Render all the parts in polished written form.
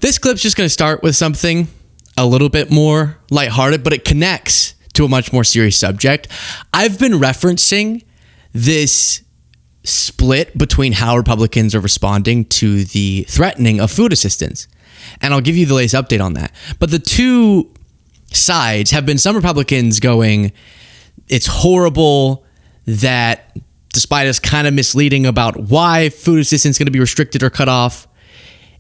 This clip's just going to start with something a little bit more lighthearted, but it connects to a much more serious subject. I've been referencing this split between how Republicans are responding to the threatening of food assistance. And I'll give you the latest update on that. But the two sides have been some Republicans going, it's horrible that despite us kind of misleading about why food assistance is going to be restricted or cut off,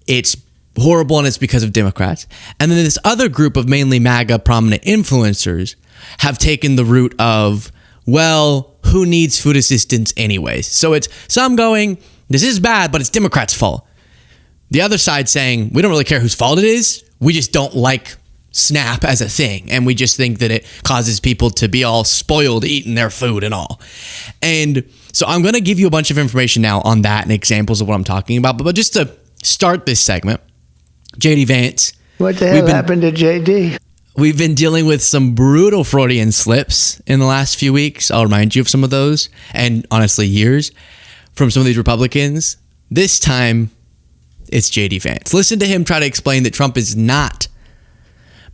it's horrible and it's because of Democrats. And then this other group of mainly MAGA prominent influencers have taken the route of, well, who needs food assistance anyways? So it's some going, this is bad, but it's Democrats' fault. The other side saying, we don't really care whose fault it is. We just don't like SNAP as a thing. And we just think that it causes people to be all spoiled eating their food and all. And so I'm going to give you a bunch of information now on that and examples of what I'm talking about. But just to start this segment, JD Vance. What the hell happened to JD? We've been dealing with some brutal Freudian slips in the last few weeks. I'll remind you of some of those, and honestly, years, from some of these Republicans. This time, it's JD Vance. Listen to him try to explain that Trump is not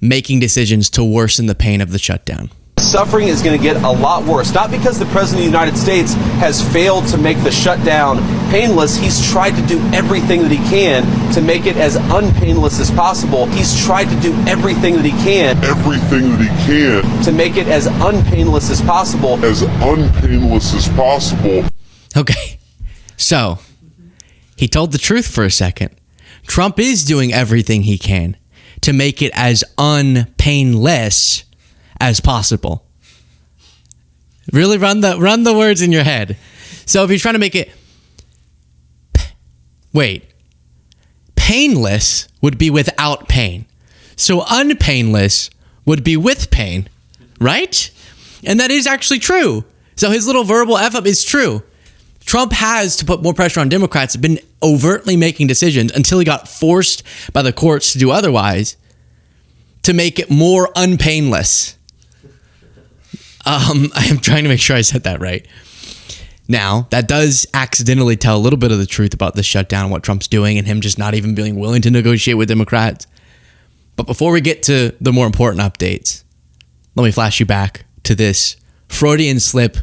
making decisions to worsen the pain of the shutdown. Suffering is going to get a lot worse, not because the President of the United States has failed to make the shutdown painless. He's tried to do everything that he can to make it as unpainless as possible. He's tried to do everything that he can. To make it as unpainless as possible. Okay, so he told the truth for a second. Trump is doing everything he can to make it as unpainless as possible. Really run the words in your head. So if you're trying to make it painless would be without pain. So unpainless would be with pain, right? And that is actually true. So his little verbal F-up is true. Trump has, to put more pressure on Democrats, been overtly making decisions until he got forced by the courts to do otherwise to make it more unpainless. I am trying to make sure I said that right. Now, that does accidentally tell a little bit of the truth about the shutdown, what Trump's doing, and him just not even being willing to negotiate with Democrats. But before we get to the more important updates, let me flash you back to this Freudian slip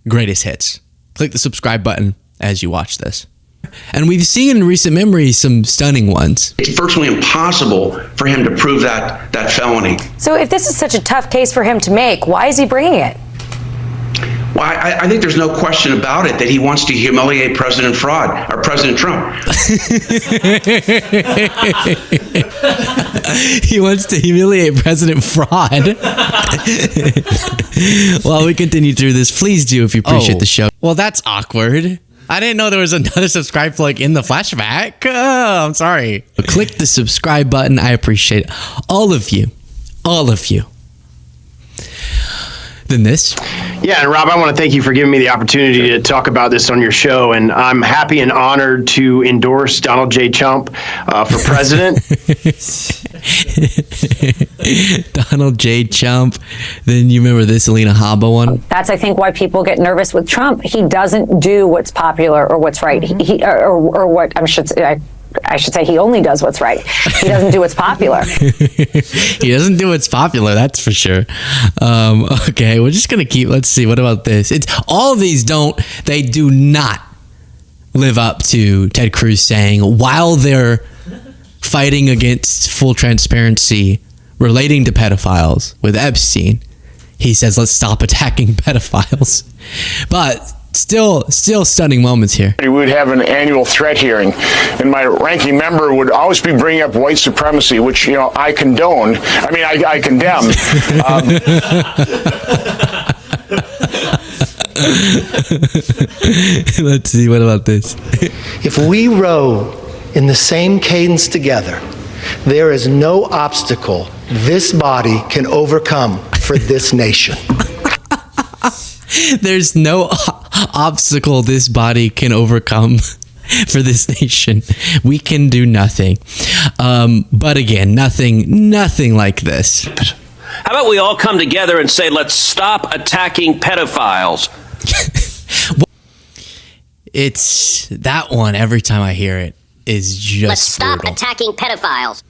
greatest hits. Click the subscribe button as you watch this. And we've seen in recent memory some stunning ones. It's virtually impossible for him to prove that felony. So if this is such a tough case for him to make, why is he bringing it? Well, I think there's no question about it that he wants to humiliate President Trump. He wants to humiliate President Fraud. While we continue through this, please do if you appreciate the show. Well, that's awkward. I didn't know there was another subscribe plug in the flashback. Oh, I'm sorry. Click the subscribe button. I appreciate all of you. All of you. Then this. Yeah, and Rob, I want to thank you for giving me the opportunity to talk about this on your show, and I'm happy and honored to endorse Donald J. Trump for president. Donald J. Trump. Then you remember this Alina Habba one? That's, I think, why people get nervous with Trump. He doesn't do what's popular or what's right. Or what I should say he only does what's right. He doesn't do what's popular. He doesn't do what's popular, that's for sure. Okay, we're just going to keep, let's see, what about this? It's all of these they do not live up to Ted Cruz saying while they're fighting against full transparency relating to pedophiles with Epstein, he says, let's stop attacking pedophiles. But still stunning moments here. We would have an annual threat hearing, and my ranking member would always be bringing up white supremacy, which, I condone. I condemn. Let's see, what about this? If we row in the same cadence together, there is no obstacle this body can overcome for this nation. There's no obstacle this body can overcome for this nation. We can do nothing. But again, nothing like this. How about we all come together and say, let's stop attacking pedophiles? It's that one every time I hear it. is just Let's stop brutal. attacking pedophiles.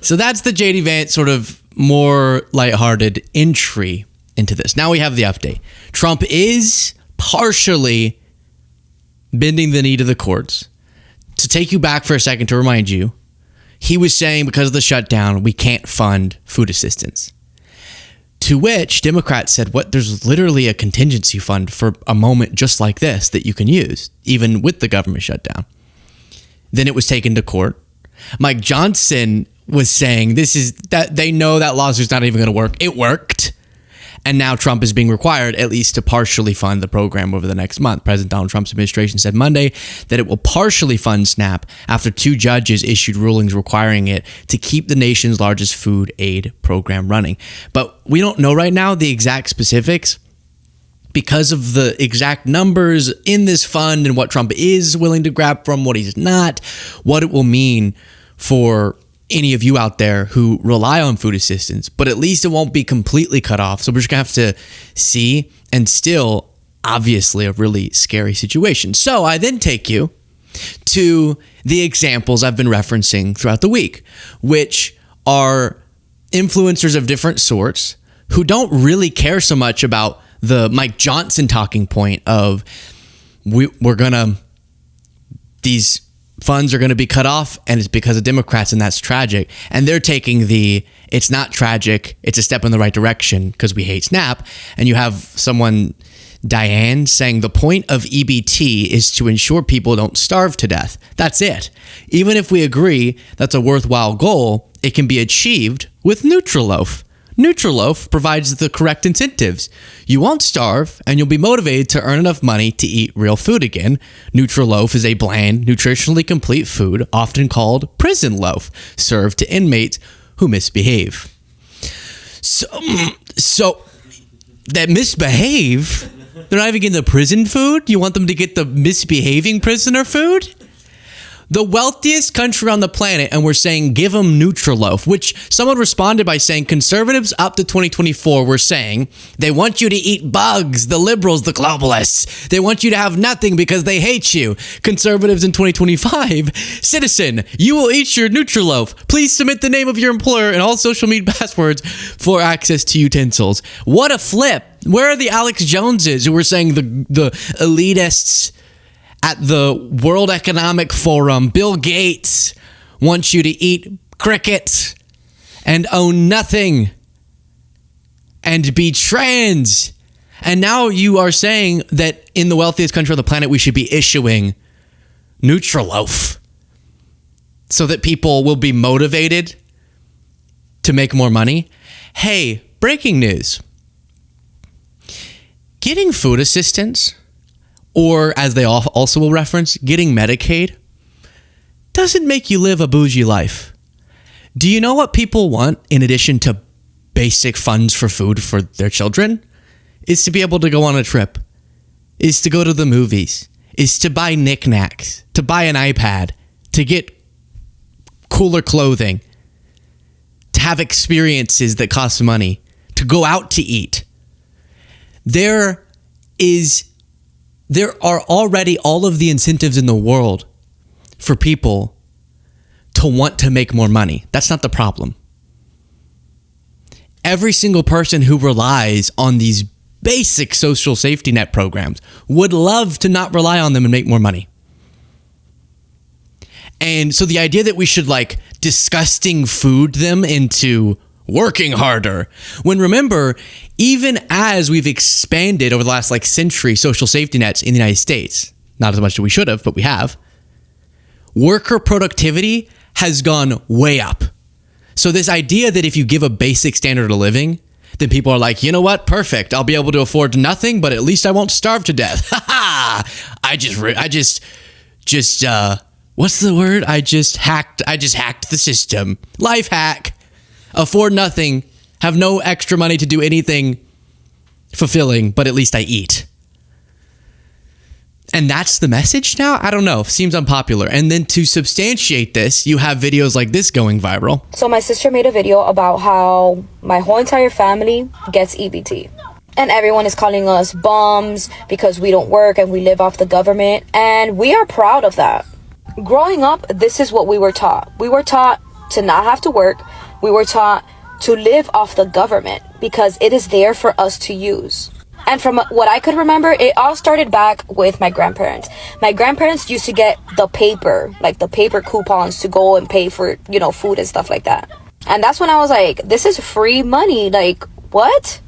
So that's the JD Vance sort of more lighthearted entry into this. Now we have the update. Trump is partially bending the knee to the courts. To take you back for a second to remind you, he was saying because of the shutdown, we can't fund food assistance. To which Democrats said, what? There's literally a contingency fund for a moment just like this that you can use, even with the government shutdown. Then it was taken to court. Mike Johnson was saying that they know that lawsuit's not even going to work. It worked. And now Trump is being required at least to partially fund the program over the next month. President Donald Trump's administration said Monday that it will partially fund SNAP after 2 judges issued rulings requiring it to keep the nation's largest food aid program running. But we don't know right now the exact specifics because of the exact numbers in this fund and what Trump is willing to grab from, what he's not, what it will mean for any of you out there who rely on food assistance, but at least it won't be completely cut off. So we're just gonna have to see, and still obviously a really scary situation. So I then take you to the examples I've been referencing throughout the week, which are influencers of different sorts who don't really care so much about the Mike Johnson talking point of these funds are going to be cut off and it's because of Democrats and that's tragic. And they're taking it's not tragic, it's a step in the right direction because we hate SNAP. And you have someone, Diane, saying the point of EBT is to ensure people don't starve to death. That's it. Even if we agree that's a worthwhile goal, it can be achieved with Nutriloaf. Nutriloaf provides the correct incentives. You won't starve, and you'll be motivated to earn enough money to eat real food again. Nutriloaf is a bland, nutritionally complete food, often called prison loaf, served to inmates who misbehave. So that misbehave, they're not even getting the prison food? You want them to get the misbehaving prisoner food? The wealthiest country on the planet, and we're saying give them Nutriloaf, which someone responded by saying conservatives up to 2024 were saying they want you to eat bugs, the liberals, the globalists. They want you to have nothing because they hate you. Conservatives in 2025, citizen, you will eat your Nutriloaf. Please submit the name of your employer and all social media passwords for access to utensils. What a flip. Where are the Alex Joneses who were saying the elitists at the World Economic Forum, Bill Gates wants you to eat crickets and own nothing and be trans. And now you are saying that in the wealthiest country on the planet, we should be issuing Nutriloaf so that people will be motivated to make more money. Hey, breaking news. Getting food assistance, or as they also will reference, getting Medicaid, doesn't make you live a bougie life. Do you know what people want in addition to basic funds for food for their children? Is to be able to go on a trip, is to go to the movies, is to buy knickknacks, to buy an iPad, to get cooler clothing, to have experiences that cost money, to go out to eat. There are already all of the incentives in the world for people to want to make more money. That's not the problem. Every single person who relies on these basic social safety net programs would love to not rely on them and make more money. And so the idea that we should disgusting food them into working harder, when remember, even as we've expanded over the last century social safety nets in the United States, not as much as we should have, but we have, worker productivity has gone way up. So this idea that if you give a basic standard of living, then people are like, you know what? Perfect. I'll be able to afford nothing, but at least I won't starve to death. Ha ha! I just what's the word? I just hacked the system. Life hack. Afford nothing, have no extra money to do anything fulfilling, but at least I eat. And that's the message now? I don't know. Seems unpopular. And then to substantiate this, you have videos like this going viral. So my sister made a video about how my whole entire family gets EBT. And everyone is calling us bums because we don't work and we live off the government. And we are proud of that. Growing up, this is what we were taught. We were taught to not have to work. We were taught to live off the government because it is there for us to use. And from what I could remember, it all started back with my grandparents. My grandparents used to get the paper, like the paper coupons to go and pay for, you know, food and stuff like that. And that's when I was like, this is free money. Like, what?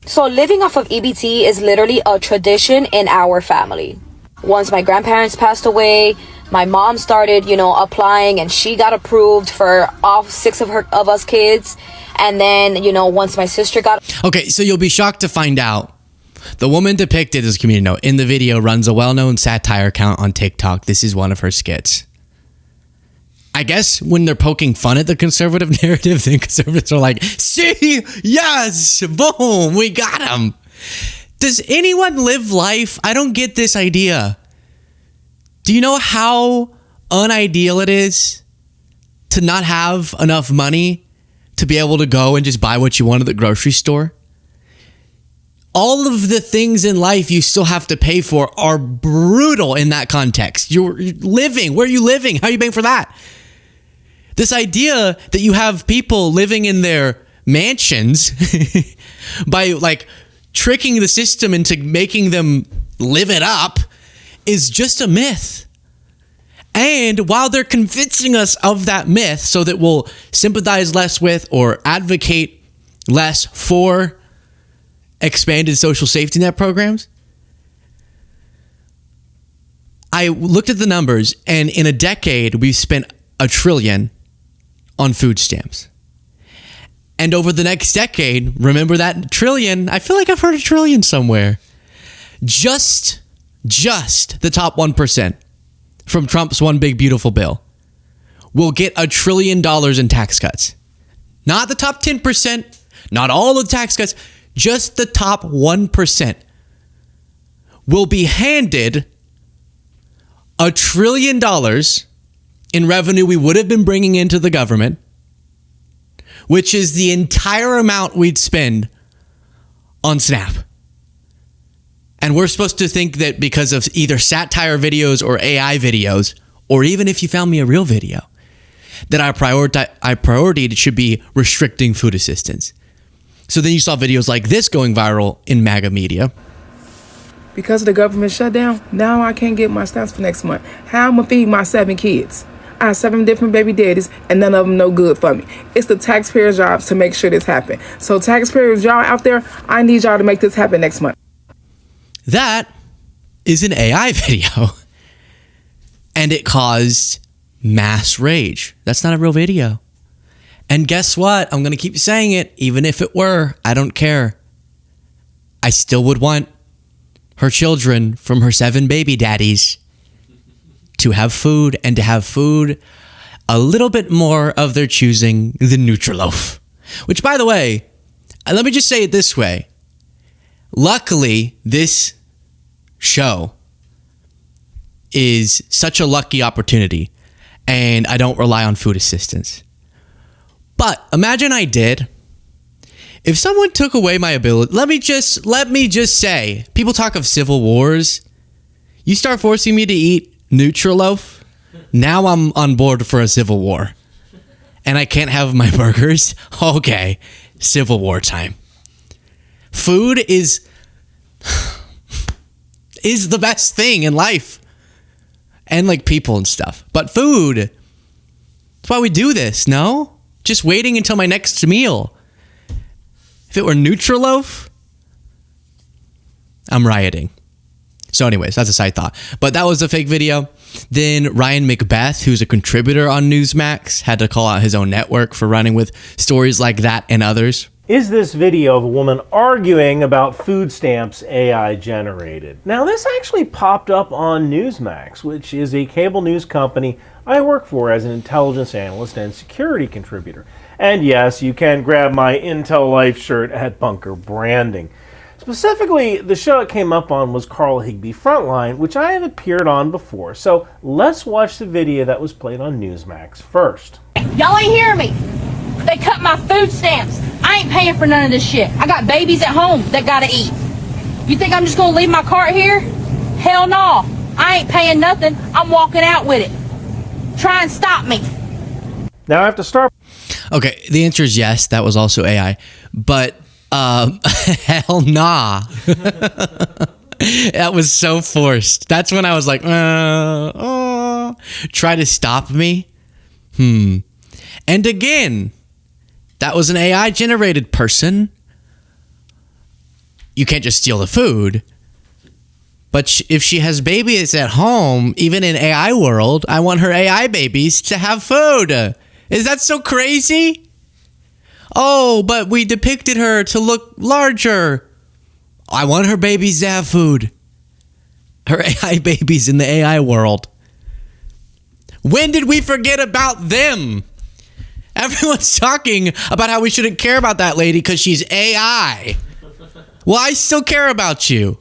So living off of EBT is literally a tradition in our family. Once my grandparents passed away, my mom started, you know, applying, and she got approved for all 6 of us kids. And then, you know, once my sister got... Okay, so you'll be shocked to find out the woman depicted as community note in the video runs a well-known satire account on TikTok. This is one of her skits. I guess when they're poking fun at the conservative narrative, the conservatives are like, see, yes, boom, we got him. Does anyone live life? I don't get this idea. Do you know how unideal it is to not have enough money to be able to go and just buy what you want at the grocery store? All of the things in life you still have to pay for are brutal in that context. You're living. Where are you living? How are you paying for that? This idea that you have people living in their mansions by like tricking the system into making them live it up is just a myth. And while they're convincing us of that myth so that we'll sympathize less with or advocate less for expanded social safety net programs, I looked at the numbers, and in a decade, we've spent $1 trillion on food stamps. And over the next decade, remember that trillion? I feel like I've heard $1 trillion somewhere. Just the top 1% from Trump's one big beautiful bill will get $1 trillion in tax cuts. Not the top 10%, not all of the tax cuts, just the top 1% will be handed $1 trillion in revenue we would have been bringing into the government, which is the entire amount we'd spend on SNAP. And we're supposed to think that because of either satire videos or AI videos, or even if you found me a real video, that our priority should be restricting food assistance. So then you saw videos like this going viral in MAGA media. Because of the government shutdown, now I can't get my stamps for next month. How am I going to feed my 7 kids? I have 7 different baby daddies, and none of them no good for me. It's the taxpayers' jobs to make sure this happens. So taxpayers, y'all out there, I need y'all to make this happen next month. That is an AI video. And it caused mass rage. That's not a real video. And guess what? I'm going to keep saying it. Even if it were, I don't care. I still would want her children from her 7 baby daddies to have food, and to have food a little bit more of their choosing than Nutriloaf. Which, by the way, let me just say it this way. Luckily, this show is such a lucky opportunity, and I don't rely on food assistance. But imagine I did. If someone took away my ability, let me just say, people talk of civil wars. You start forcing me to eat Nutriloaf, now I'm on board for a civil war. And I can't have my burgers? Okay, civil war time. Food is the best thing in life. And like people and stuff. But food, that's why we do this, no? Just waiting until my next meal. If it were Nutriloaf, I'm rioting. So anyways, that's a side thought. But that was a fake video. Then Ryan McBeth, who's a contributor on Newsmax, had to call out his own network for running with stories like that and others. Is this video of a woman arguing about food stamps AI generated? Now, this actually popped up on Newsmax, which is a cable news company I work for as an intelligence analyst and security contributor. And yes, you can grab my Intel Life shirt at Bunker Branding. Specifically, the show it came up on was Carl Higbee Frontline, which I have appeared on before. So let's watch the video that was played on Newsmax first. Y'all ain't hearing me. They cut my food stamps. I ain't paying for none of this shit. I got babies at home that gotta eat. You think I'm just gonna leave my cart here? Hell no. I ain't paying nothing. I'm walking out with it. try and stop me. Now I have to start. Okay, the answer is yes. That was also AI, but hell nah. That was so forced. That's when I was like, try to stop me. And again, that was an AI generated person. You can't just steal the food. But if she has babies at home, even in AI world, I want her AI babies to have food. Is that so crazy? Oh, but we depicted her to look larger. I want her babies to have food. Her AI babies in the AI world. When did we forget about them? Everyone's talking about how we shouldn't care about that lady because she's AI. Well, I still care about you.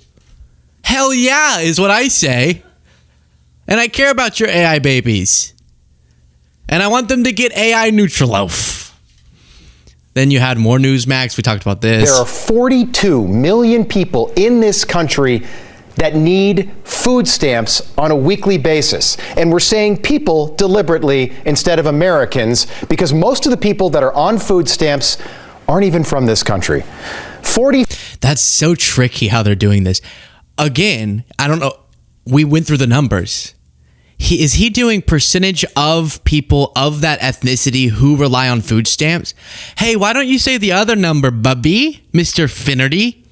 Hell yeah, is what I say. And I care about your AI babies. And I want them to get AI Nutriloaf. Then you had more Newsmax. We talked about this. There are 42 million people in this country that need food stamps on a weekly basis. And we're saying people deliberately instead of Americans because most of the people that are on food stamps aren't even from this country. That's so tricky how they're doing this. Again, I don't know. We went through the numbers. Is he doing percentage of people of that ethnicity who rely on food stamps? Hey, why don't you say the other number, bubby, Mr. Finnerty?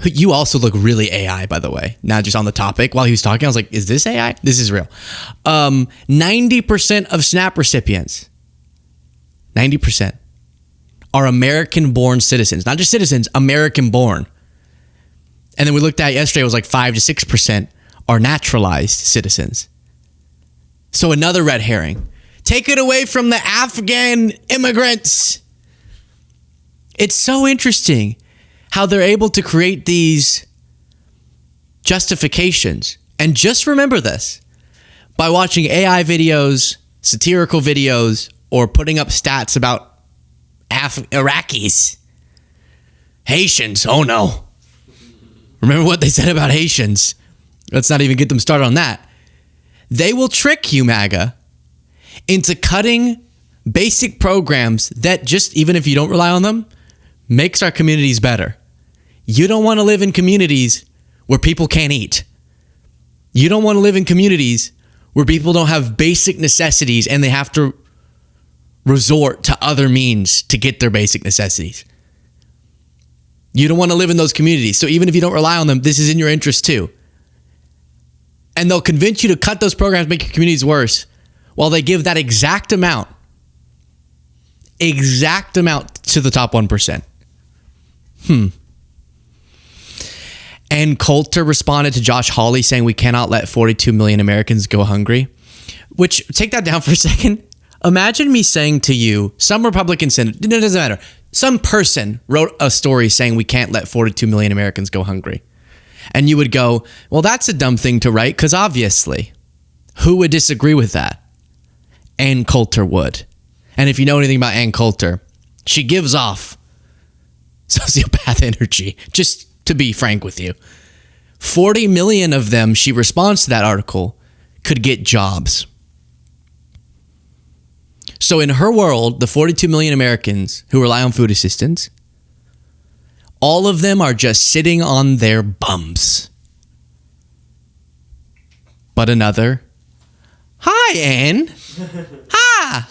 You also look really AI, by the way. Not just on the topic. While he was talking, I was like, is this AI? This is real. 90% of SNAP recipients, 90% are American-born citizens. Not just citizens, American-born. And then we looked at yesterday, it was like 5 to 6% are naturalized citizens. So another red herring. Take it away from the Afghan immigrants. It's so interesting how they're able to create these justifications. And just remember this. By watching AI videos, satirical videos, or putting up stats about Iraqis. Haitians, oh no. Remember what they said about Haitians. Let's not even get them started on that. They will trick you, MAGA, into cutting basic programs that just, even if you don't rely on them, makes our communities better. You don't want to live in communities where people can't eat. You don't want to live in communities where people don't have basic necessities and they have to resort to other means to get their basic necessities. You don't want to live in those communities. So even if you don't rely on them, this is in your interest too. And they'll convince you to cut those programs, make your communities worse, while they give that exact amount to the top 1%. And Coulter responded to Josh Hawley saying we cannot let 42 million Americans go hungry. Which, take that down for a second. Imagine me saying to you, some Republican senator, it doesn't matter, some person wrote a story saying we can't let 42 million Americans go hungry. And you would go, well, that's a dumb thing to write because obviously, who would disagree with that? Ann Coulter would. And if you know anything about Ann Coulter, she gives off sociopath energy, just to be frank with you. 40 million of them, she responds to that article, could get jobs. So in her world, the 42 million Americans who rely on food assistance, all of them are just sitting on their bums. But another, hi, Ann. Hi.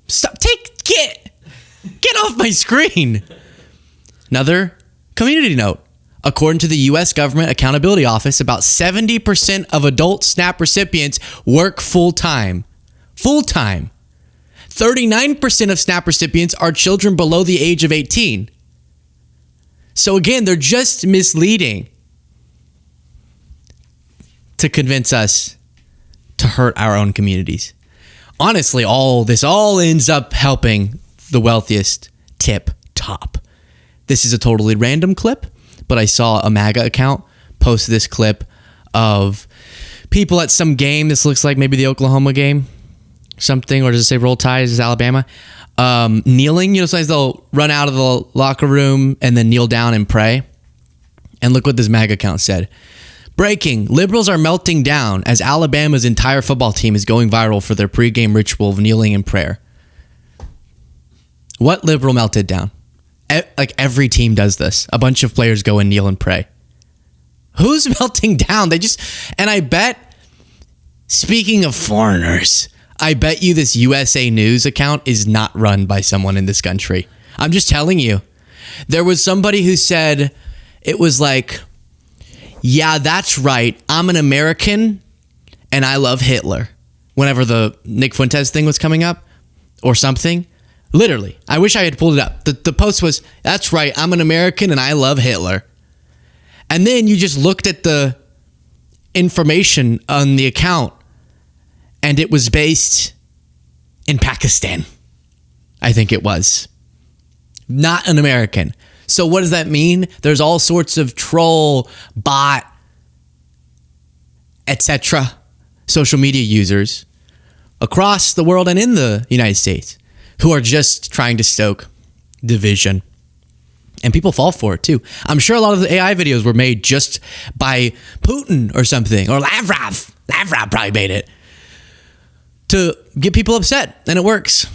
Stop, get off my screen. Another community note. According to the U.S. Government Accountability Office, about 70% of adult SNAP recipients work full-time. Full-time. 39% of SNAP recipients are children below the age of 18. So again, they're just misleading to convince us to hurt our own communities. Honestly, this all ends up helping the wealthiest tip top. This is a totally random clip, but I saw a MAGA account post this clip of people at some game. This looks like maybe the Oklahoma game. Something, or does it say Roll Tide? Is Alabama? Kneeling, sometimes they'll run out of the locker room and then kneel down and pray. And look what this MAGA account said. Breaking. Liberals are melting down as Alabama's entire football team is going viral for their pregame ritual of kneeling in prayer. What liberal melted down? Like every team does this. A bunch of players go and kneel and pray. Who's melting down? And I bet, speaking of foreigners, I bet you this USA News account is not run by someone in this country. I'm just telling you. There was somebody who said, it was like, yeah, that's right. I'm an American and I love Hitler. Whenever the Nick Fuentes thing was coming up or something. Literally. I wish I had pulled it up. The post was, that's right. I'm an American and I love Hitler. And then you just looked at the information on the account and it was based in Pakistan. I think it was. Not an American. So what does that mean? There's all sorts of troll, bot, etc. social media users across the world and in the United States who are just trying to stoke division. And people fall for it too. I'm sure a lot of the AI videos were made just by Putin or something, or Lavrov. Lavrov probably made it to get people upset, and it works.